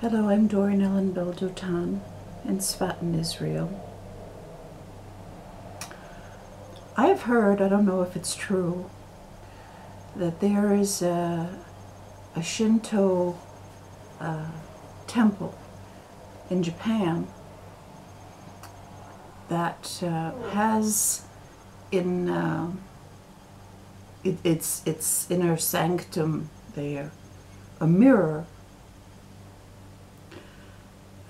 Hello, I'm Doreen Ellen Beldotan in Sfatin, Israel. I have heard, I don't know if it's true, that there is a Shinto temple in Japan that has in its inner sanctum there a mirror.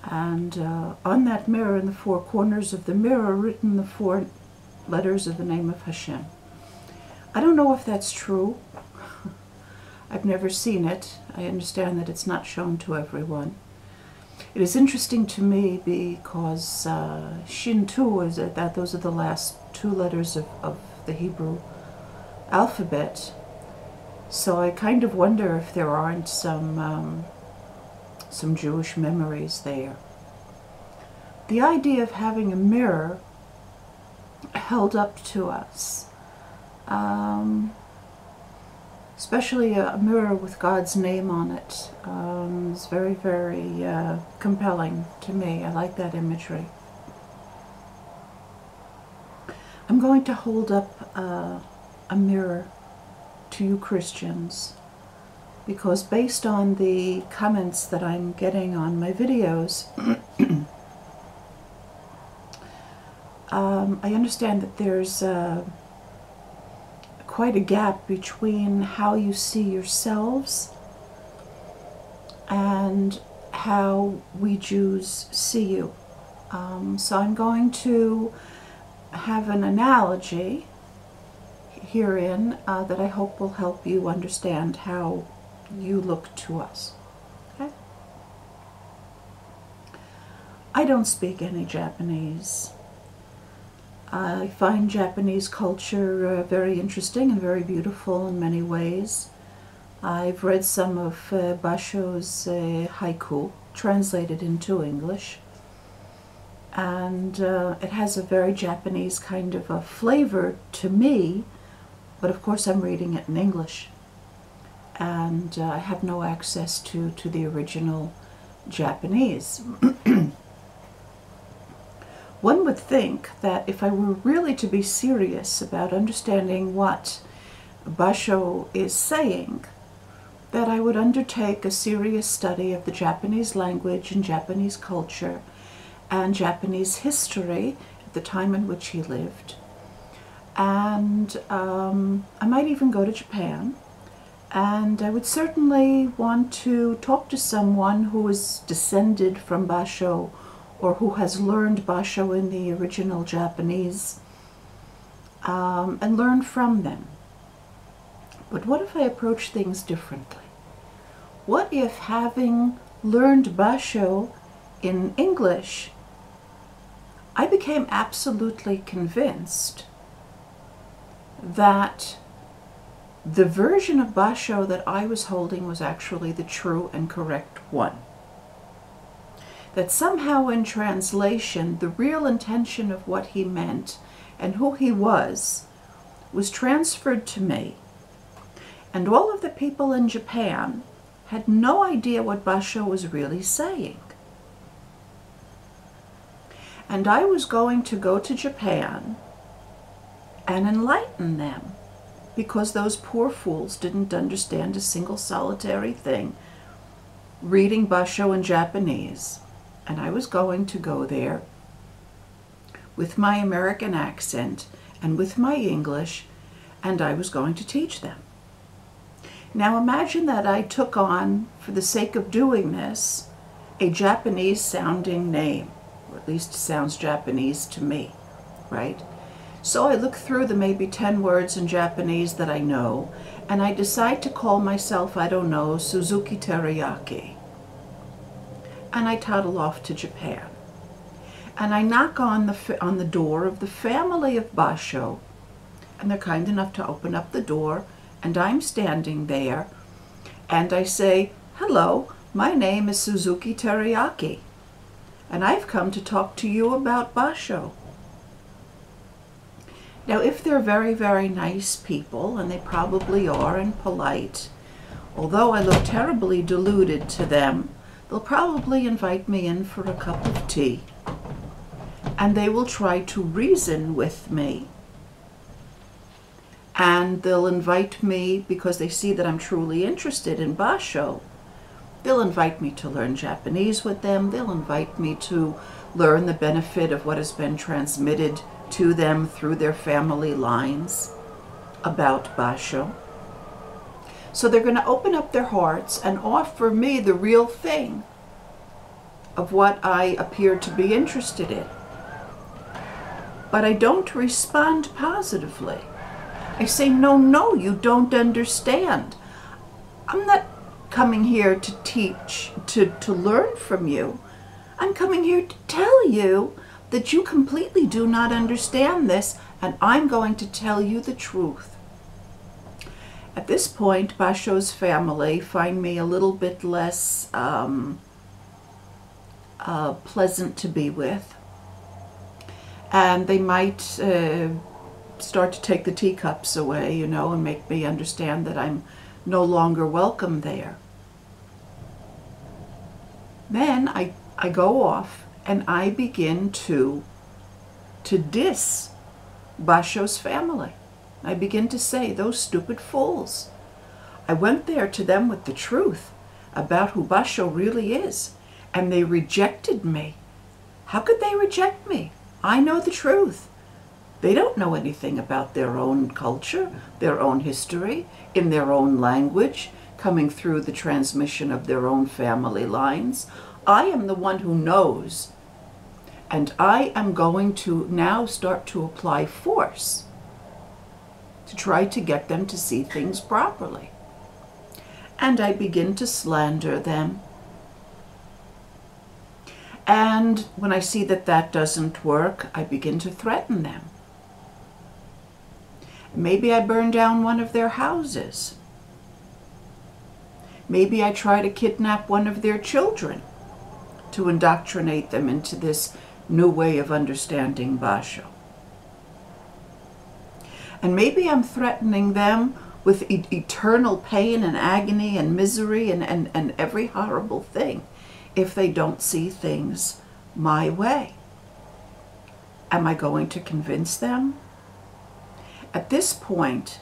And on that mirror, in the four corners of the mirror, written the four letters of the name of Hashem. I don't know if that's true. I've never seen it. I understand that it's not shown to everyone. It is interesting to me because Shinto is that those are the last two letters of the Hebrew alphabet. So I kind of wonder if there aren't some Jewish memories there. The idea of having a mirror held up to us, especially a mirror with God's name on it, is very, very compelling to me. I like that imagery. I'm going to hold up a mirror to you Christians, because based on the comments that I'm getting on my videos, I understand that there's quite a gap between how you see yourselves and how we Jews see you. So I'm going to have an analogy herein that I hope will help you understand how you look to us. Okay? I don't speak any Japanese. I find Japanese culture very interesting and very beautiful in many ways. I've read some of Basho's haiku, translated into English, and it has a very Japanese kind of a flavor to me, but of course I'm reading it in English, and I have no access to the original Japanese. One would think that if I were really to be serious about understanding what Basho is saying, that I would undertake a serious study of the Japanese language and Japanese culture and Japanese history at the time in which he lived. And I might even go to Japan, and I would certainly want to talk to someone who is descended from Basho or who has learned Basho in the original Japanese, and learn from them. But what if I approach things differently? What if, having learned Basho in English, I became absolutely convinced that the version of Basho that I was holding was actually the true and correct one? That somehow in translation, the real intention of what he meant and who he was transferred to me. And all of the people in Japan had no idea what Basho was really saying. And I was going to go to Japan and enlighten them, because those poor fools didn't understand a single solitary thing reading Basho in Japanese. And I was going to go there with my American accent and with my English, and I was going to teach them. Now imagine that I took on, for the sake of doing this, a Japanese sounding name, or at least sounds Japanese to me, right? So I look through the maybe 10 words in Japanese that I know, and I decide to call myself, I don't know, Suzuki Teriyaki. And I toddle off to Japan. And I knock on the door of the family of Basho, and they're kind enough to open up the door, and I'm standing there, and I say, "Hello, my name is Suzuki Teriyaki, and I've come to talk to you about Basho." Now, if they're very, very nice people, and they probably are, and polite, although I look terribly deluded to them, they'll probably invite me in for a cup of tea, and they will try to reason with me. And they'll invite me, because they see that I'm truly interested in Basho, they'll invite me to learn Japanese with them. They'll invite me to learn the benefit of what has been transmitted to them through their family lines about Basho. So they're going to open up their hearts and offer me the real thing of what I appear to be interested in. But I don't respond positively. I say, no, you don't understand. I'm not coming here to teach, to learn from you. I'm coming here to tell you that you completely do not understand this, and I'm going to tell you the truth. At this point, Basho's family find me a little bit less pleasant to be with. And they might start to take the teacups away, and make me understand that I'm no longer welcome there. Then I go off and I begin to diss Basho's family. I begin to say, those stupid fools. I went there to them with the truth about who Basho really is, and they rejected me. How could they reject me? I know the truth. They don't know anything about their own culture, their own history, in their own language, coming through the transmission of their own family lines. I am the one who knows, and I am going to now start to apply force to try to get them to see things properly. And I begin to slander them. And when I see that that doesn't work, I begin to threaten them. Maybe I burn down one of their houses. Maybe I try to kidnap one of their children to indoctrinate them into this new way of understanding Basho. And maybe I'm threatening them with eternal pain and agony and misery and every horrible thing if they don't see things my way. Am I going to convince them? At this point,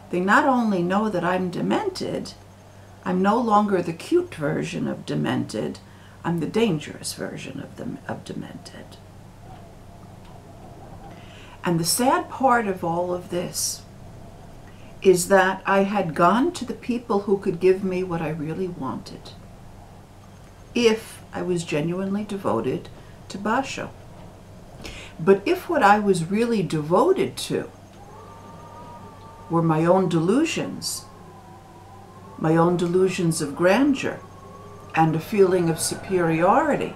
they not only know that I'm demented, I'm no longer the cute version of demented, I'm the dangerous version of demented. And the sad part of all of this is that I had gone to the people who could give me what I really wanted, if I was genuinely devoted to Basho. But if what I was really devoted to were my own delusions of grandeur, and a feeling of superiority,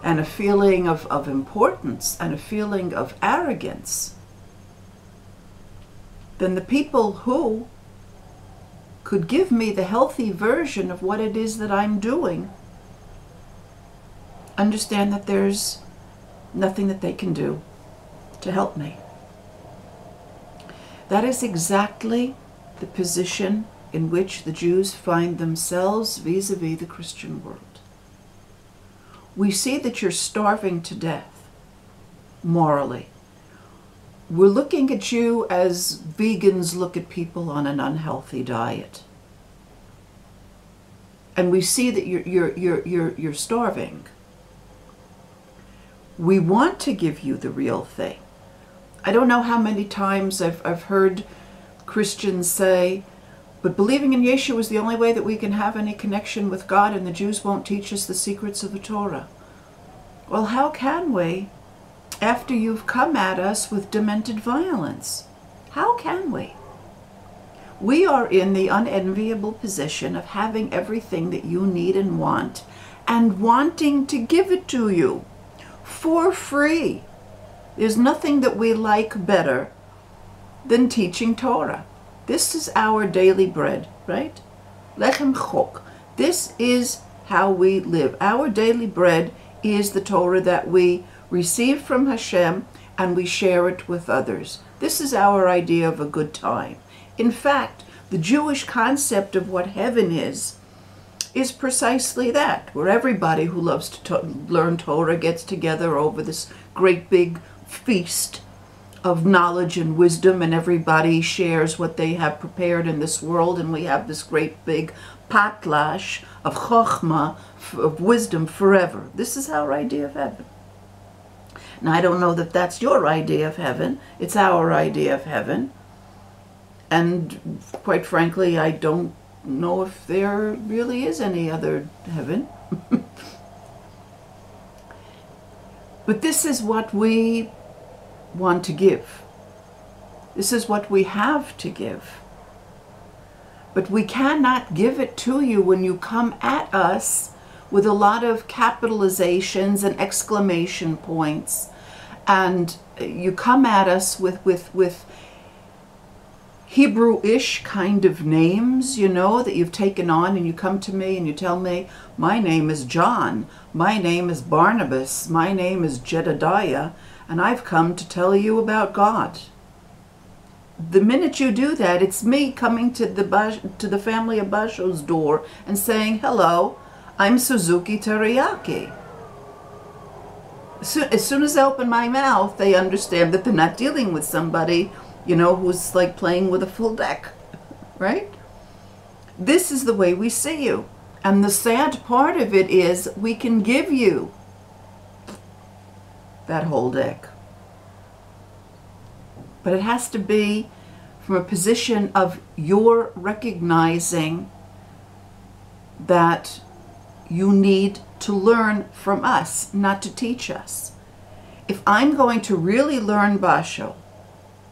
and a feeling of importance, and a feeling of arrogance, then the people who could give me the healthy version of what it is that I'm doing understand that there's nothing that they can do to help me. That is exactly the position in which the Jews find themselves vis-a-vis the Christian world. We see that you're starving to death, morally. We're looking at you as vegans look at people on an unhealthy diet. And we see that you're starving. We want to give you the real thing. I don't know how many times I've heard Christians say, but believing in Yeshua is the only way that we can have any connection with God, and the Jews won't teach us the secrets of the Torah. Well, how can we, after you've come at us with demented violence? How can we? We are in the unenviable position of having everything that you need and want, and wanting to give it to you for free. There's nothing that we like better than teaching Torah. This is our daily bread, right? Lechem chok. This is how we live. Our daily bread is the Torah that we receive from Hashem, and we share it with others. This is our idea of a good time. In fact, the Jewish concept of what heaven is is precisely that, where everybody who loves to learn Torah gets together over this great big feast of knowledge and wisdom, and everybody shares what they have prepared in this world, and we have this great big potlash of chokhmah, of wisdom forever. This is our idea of heaven. Now, I don't know that that's your idea of heaven. It's our idea of heaven. And quite frankly, I don't know if there really is any other heaven. But this is what we want to give. This is what we have to give. But we cannot give it to you when you come at us with a lot of capitalizations and exclamation points, and you come at us with Hebrew-ish kind of names, you know, that you've taken on, and you come to me and you tell me, my name is John, my name is Barnabas, my name is Jedediah, and I've come to tell you about God. The minute you do that, it's me coming to the family of Basho's door and saying, hello, I'm Suzuki Teriyaki. As soon as I open my mouth, they understand that they're not dealing with somebody, you know, who's like playing with a full deck, right? This is the way we see you. And the sad part of it is we can give you that whole deck. But it has to be from a position of your recognizing that you need to learn from us, not to teach us. If I'm going to really learn Basho,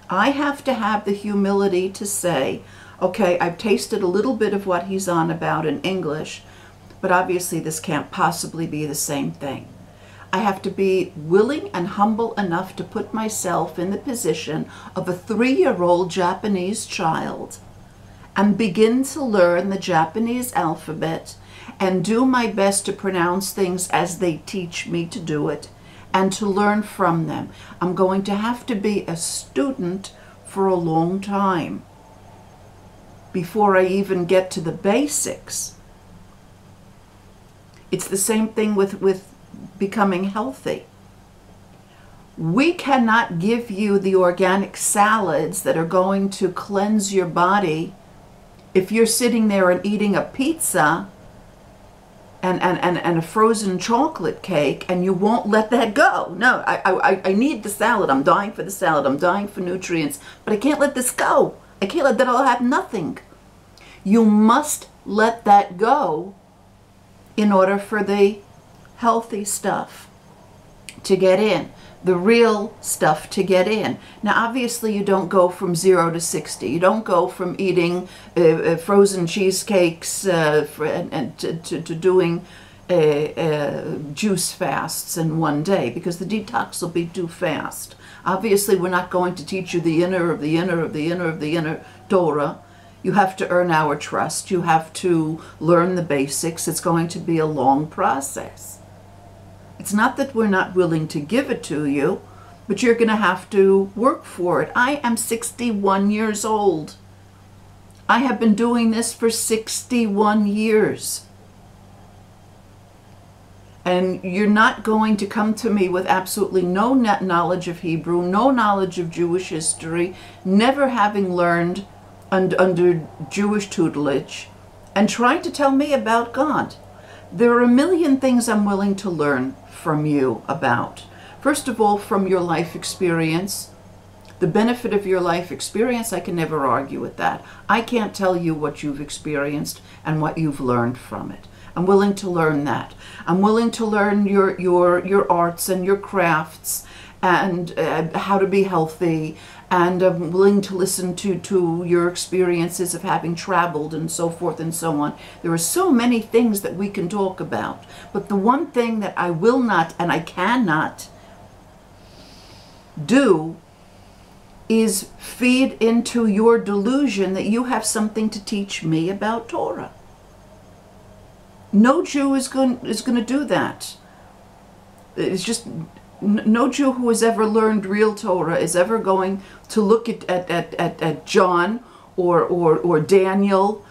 I have to have the humility to say, okay, I've tasted a little bit of what he's on about in English, but obviously this can't possibly be the same thing. I have to be willing and humble enough to put myself in the position of a 3-year-old Japanese child and begin to learn the Japanese alphabet and do my best to pronounce things as they teach me to do it and to learn from them. I'm going to have to be a student for a long time before I even get to the basics. It's the same thing with becoming healthy. We cannot give you the organic salads that are going to cleanse your body if you're sitting there and eating a pizza and a frozen chocolate cake and you won't let that go. No, I need the salad. I'm dying for the salad. I'm dying for nutrients, but I can't let this go. I can't let that all have nothing. You must let that go in order for the healthy stuff to get in, the real stuff to get in. Now, obviously, you don't go from 0 to 60. You don't go from eating frozen cheesecakes to doing juice fasts in one day, because the detox will be too fast. Obviously, we're not going to teach you the inner of the inner of the inner of the inner Torah. You have to earn our trust. You have to learn the basics. It's going to be a long process. It's not that we're not willing to give it to you, but you're going to have to work for it. I am 61 years old. I have been doing this for 61 years. And you're not going to come to me with absolutely no knowledge of Hebrew, no knowledge of Jewish history, never having learned under Jewish tutelage, and trying to tell me about God. There are a million things I'm willing to learn from you about. First of all, from your life experience. The benefit of your life experience, I can never argue with that. I can't tell you what you've experienced and what you've learned from it. I'm willing to learn that. I'm willing to learn your arts and your crafts and how to be healthy, and I'm willing to listen to your experiences of having traveled and so forth and so on. There are so many things that we can talk about, but the one thing that I will not and I cannot do is feed into your delusion that you have something to teach me about Torah. No Jew is going to do that. It's just no Jew who has ever learned real Torah is ever going to look at John or Daniel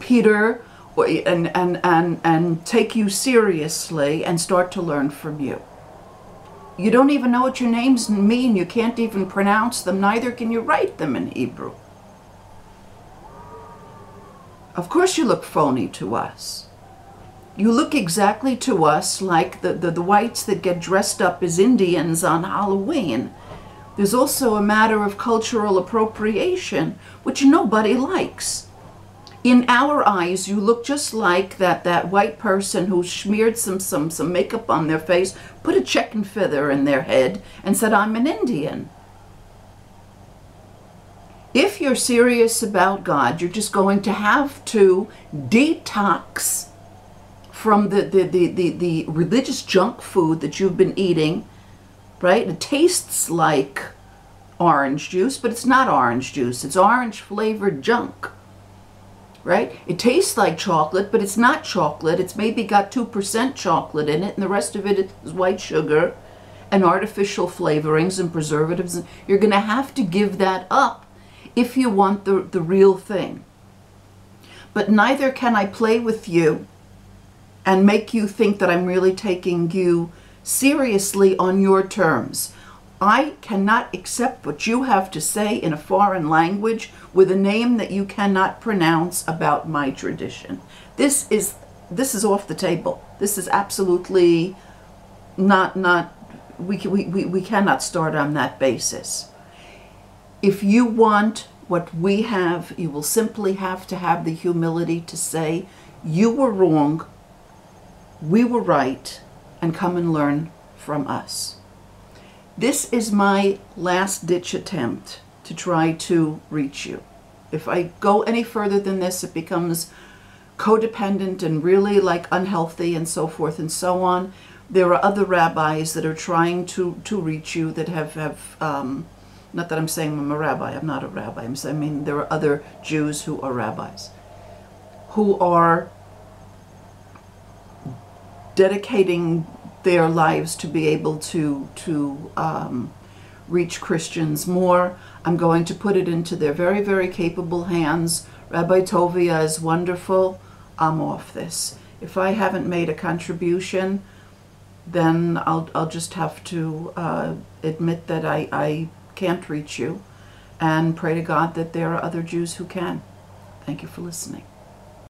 Peter, and take you seriously and start to learn from you. You don't even know what your names mean. You can't even pronounce them. Neither can you write them in Hebrew. Of course you look phony to us. You look exactly to us like the whites that get dressed up as Indians on Halloween. There's also a matter of cultural appropriation, which nobody likes. In our eyes, you look just like that white person who smeared some makeup on their face, put a chicken feather in their head, and said, I'm an Indian. If you're serious about God, you're just going to have to detox from the religious junk food that you've been eating, right? It tastes like orange juice, but it's not orange juice. It's orange flavored junk. Right? It tastes like chocolate, but it's not chocolate. It's maybe got 2% chocolate in it, and the rest of it is white sugar and artificial flavorings and preservatives. You're going to have to give that up if you want the real thing. But neither can I play with you and make you think that I'm really taking you seriously on your terms. I cannot accept what you have to say in a foreign language with a name that you cannot pronounce about my tradition. This is off the table. This is absolutely not we cannot start on that basis. If you want what we have, you will simply have to have the humility to say, you were wrong, we were right, and come and learn from us. This is my last-ditch attempt to try to reach you. If I go any further than this, it becomes codependent and really like unhealthy and so forth and so on. There are other rabbis that are trying to reach you that have not that I'm saying I'm a rabbi, I'm not a rabbi. I mean, there are other Jews who are rabbis, who are dedicating their lives to be able to reach Christians more. I'm going to put it into their very, very capable hands. Rabbi Tovia is wonderful. I'm off this. If I haven't made a contribution, then I'll just have to admit that I can't reach you and pray to God that there are other Jews who can. Thank you for listening.